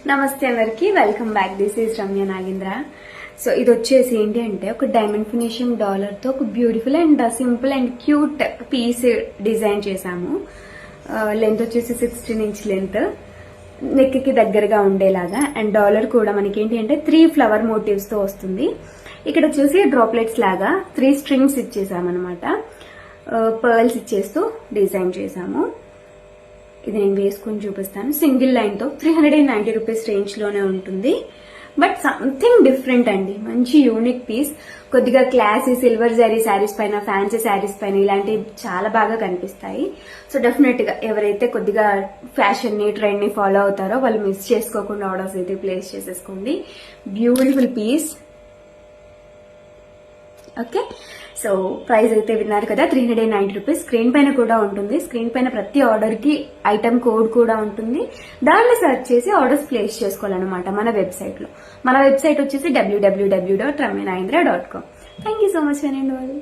నమస్తే అందరికి, welcome back. This is Ramya Nagendra. So ఇది వచ్చేసి ఏంటి అంటే ఒక డైమండ్ ఫినిషింగ్ డాలర్ తో ఒక beautiful and simple and cute piece design చేశాము. లెంత్ వచ్చేసి 16 ఇంచ్ లెంత్, నెక్ కి దగ్గరగా ఉండేలాగా. అండ్ డాలర్ కూడా మనకి ఏంటి అంటే 3 ఫ్లవర్ మోటివ్స్ తో వస్తుంది. ఇక్కడ వచ్చేసి డ్రాప్లెట్స్ లాగా 3 స్ట్రింగ్స్ ఇచ్చేసామన్నమాట. పర్ల్స్ ఇచ్చేస్తూ డిజైన్ చేసాము. ఇది నేను వేసుకుని చూపిస్తాను. సింగిల్ లైన్ తో 390 రూపీస్ రేంజ్ లోనే ఉంటుంది. బట్ సంథింగ్ డిఫరెంట్ అండి, మంచి యూనిక్ పీస్. కొద్దిగా క్లాసీ సిల్వర్ జరీ శారీస్ పైన, ఫ్యాన్సీ శారీస్ పైన ఇలాంటివి చాలా బాగా కనిపిస్తాయి. సో డెఫినెట్ గా ఎవరైతే కొద్దిగా ఫ్యాషన్ ని, ట్రెండ్ ని ఫాలో అవుతారో వాళ్ళు మిస్ చేసుకోకుండా ఆర్డర్స్ అయితే ప్లేస్ చేసేసుకోండి. Beautiful piece. Okay, so price అయితే విన్నారు కదా, 390 రూపీస్. స్క్రీన్ పైన కూడా ఉంటుంది. స్క్రీన్ పైన ప్రతి ఆర్డర్ కి ఐటమ్ కోడ్ కూడా ఉంటుంది. దాన్ని సెర్చ్ చేసి ఆర్డర్స్ ప్లేస్ చేసుకోవాలన్నమాట మన వెబ్సైట్ లో. మన వెబ్సైట్ వచ్చేసి www.ramyanagindra.com. Thank you so much అండి.